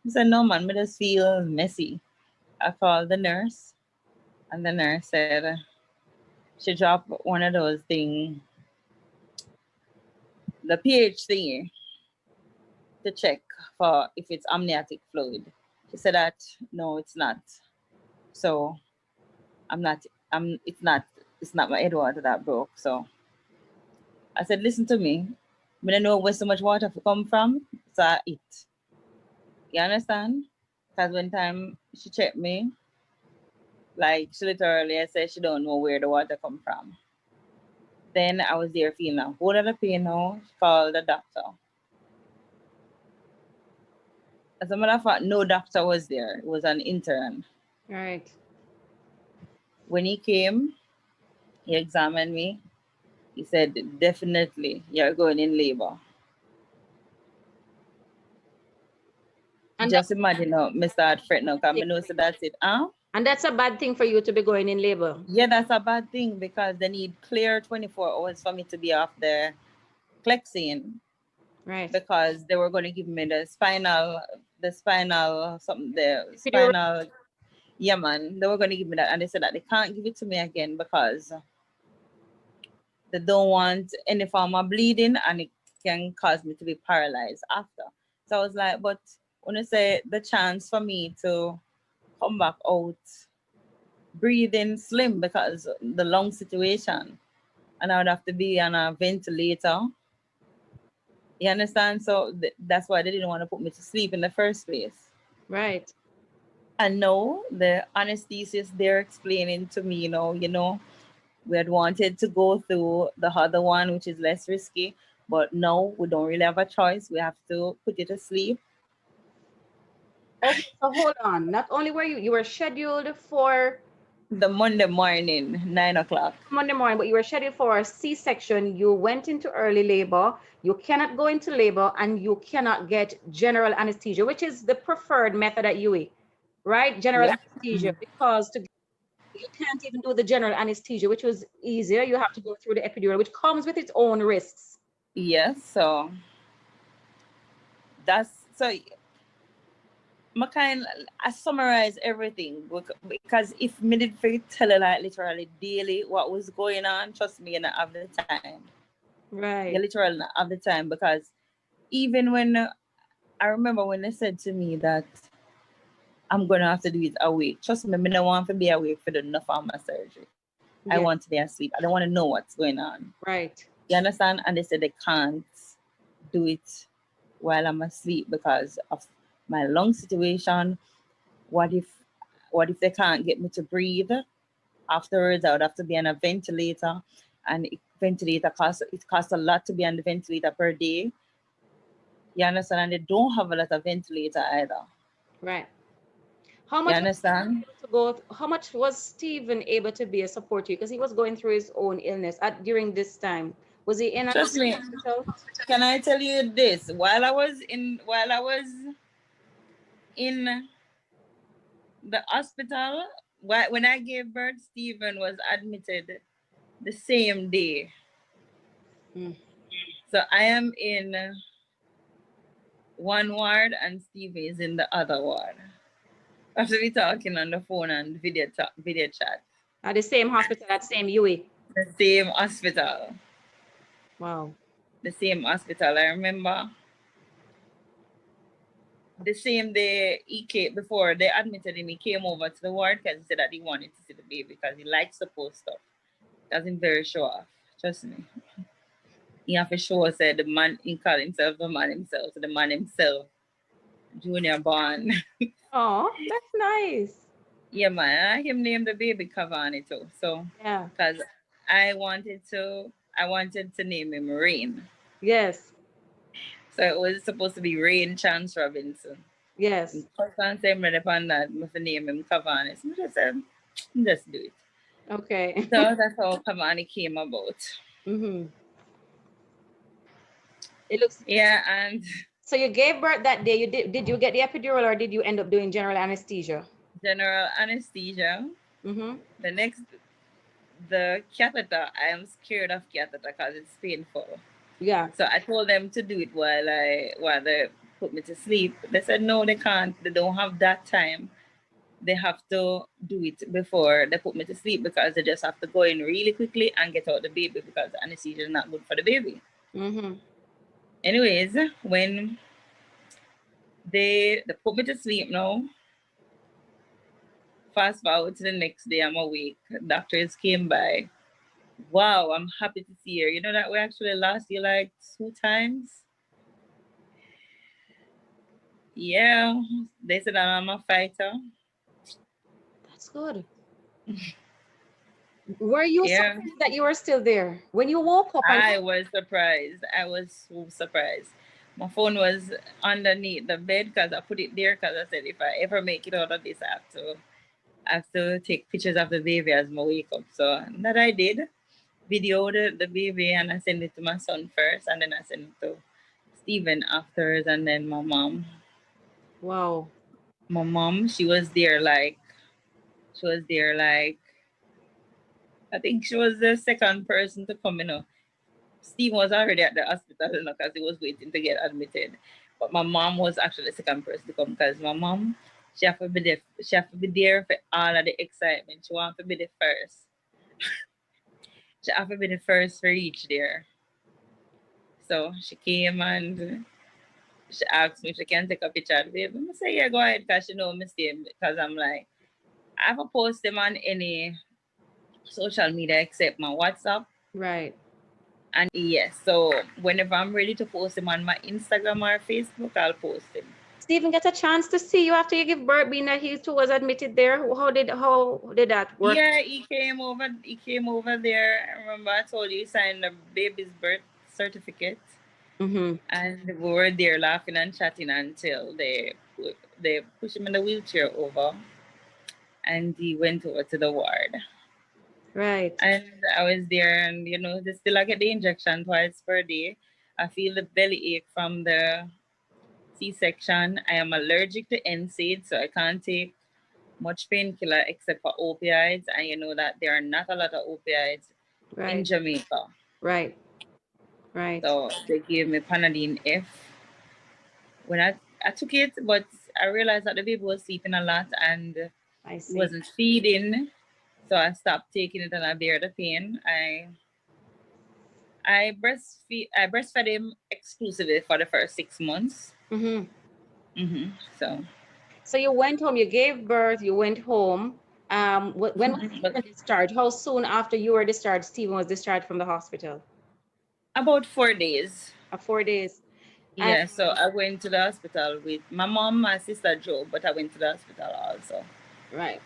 I said, no, man, I just feel messy. I called the nurse, and the nurse said she dropped one of those things, the pH thingy, to check for if it's amniotic fluid. She said that no, it's not. So I'm not. I'm. It's not. It's not my head water that broke. So I said, listen to me. I don't know where so much water come from. So I eat. You understand? Because when time she checked me, like she literally said she don't know where the water come from. Then I was there feeling a whole lot of pain now. She called the doctor. As a matter of fact, no doctor was there. It was an intern. Right. When he came, he examined me. He said, definitely, you're going in labor. And Just imagine now, me start fretting now, because I know so that's it. Huh? that's a bad thing for you to be going in labor. Yeah, that's a bad thing because they need clear 24 hours for me to be off the Clexine. Right. Because they were going to give me the spinal, something, the Epidural. spinal, yeah, man. They were going to give me that. And they said that they can't give it to me again because they don't want any form of bleeding and it can cause me to be paralyzed after. So I was like, but when you say the chance for me to come back out breathing slim because the lung situation and I would have to be on a ventilator. You understand? So that's why they didn't want to put me to sleep in the first place. Right. And no, the anesthetist they're explaining to me, we had wanted to go through the other one, which is less risky, but no, we don't really have a choice. We have to put you to sleep. Okay, so hold on. Not only were you were scheduled for The Monday morning, 9 o'clock. Monday morning, but you were scheduled for a C-section. You went into early labor. You cannot go into labor, and you cannot get general anesthesia, which is the preferred method at UE, right? General Yeah. anesthesia, because you can't even do the general anesthesia, which was easier. You have to go through the epidural, which comes with its own risks. Yes. So that's so I summarize everything because if me did for tell her like literally daily what was going on, trust me, you not have the time. You Right. literally not have the time because even when I remember when they said to me that I'm gonna have to do it awake. Trust me, I don't want to be awake for the enough of my surgery. I Yeah. want to be asleep. I don't want to know what's going on. Right. You understand? And they said they can't do it while I'm asleep because of my lung situation. What if they can't get me to breathe? Afterwards, I would have to be on a ventilator, and it costs a lot to be on the ventilator per day. You understand? And they don't have a lot of ventilator either. Right. How You much was understand? able to go? How much was Stephen able to be a support to you? Because he was going through his own illness at during this time. Was he in a Trust me. hospital? Can I tell you this? While I was in the hospital, when I gave birth, Stephen was admitted the same day. Mm. So I am in one ward and Steve is in the other ward. After we talking on the phone and video chat. At the same hospital, at same UE. The same hospital. Wow. The same hospital. I remember the same day he came before they admitted him, he came over to the ward because he said that he wanted to see the baby because he likes to post stuff. That's him very show off. Trust me. He have to show us the man he call himself the man himself. So the man himself, Junior Bond. Oh, that's nice. Yeah, man. Him named the baby Cavani too. So, Yeah. because I wanted to name him Rain. Yes. So it was supposed to be Rain Chance Robinson. Yes. And Cousin said me upon that, must name him Cavani. So I just said, just do it. Okay. So that's how Cavani came about. Mm-hmm. It looks Yeah, and so you gave birth that day. You did you get the epidural or did you end up doing general anesthesia? general anesthesia. Mm-hmm. The next, the catheter, I am scared of catheter because it's painful. Yeah. So I told them to do it while put me to sleep. They said no, they can't. They don't have that time. They have to do it before they put me to sleep because they just have to go in really quickly and get out the baby because anesthesia is not good for the baby. Mm-hmm. Anyways, when they put me to sleep now, fast forward to the next day, I'm awake. Doctors came by. Wow, I'm happy to see her. You know that we actually lost you like 2 times? Yeah, they said that I'm a fighter. That's good. Were you Yeah, surprised that you were still there when you woke up and I was surprised. I was so surprised. My phone was underneath the bed because I put it there because I said if I ever make it out of this, I have to take pictures of the baby as I wake up. So that I did. Videoed the baby and I sent it to my son first, and then I sent it to Stephen afterwards, and then my mom. wow. My mom, she was there like I think she was the second person to come. Steve was already at the hospital, because he was waiting to get admitted. But my mom was actually the second person to come because my mom, she have to be there for all of the excitement. She want to be the first. She have to be the first for each there. So she came and she asked me if she can take a picture of the baby. I say, yeah, go ahead, because she know me stay, because I'm like, I haven't posted them on any social media except my WhatsApp. Right. And yes, so whenever I'm ready to post them on my Instagram or Facebook, I'll post them. Stephen get a chance to see you after you give birth, being that he too was admitted there. How did that work? Yeah, he came over there. I remember I told you he signed the baby's birth certificate. Mm-hmm. And we were there laughing and chatting until they pushed him in the wheelchair over, and he went over to the ward. Right. And I was there, and they still I get the injection twice per day. I feel the belly ache from the C-section. I am allergic to NSAID, so I can't take much painkiller except for opioids. And you know that there are not a lot of opioids in Right. Jamaica. Right. Right. So they gave me Panadine F. When I took it, but I realized that the baby was sleeping a lot and I he see. wasn't feeding. So I stopped taking it and I bear the pain. I breastfed him exclusively for the first 6 months. Mm-hmm. So So you went home, you gave birth, you went home. When was but Stephen discharged? How soon after you were discharged, Stephen was discharged from the hospital? about 4 days. 4 days. And Yeah, so I went to the hospital with my mom. My sister drove, but I went to the hospital also. right.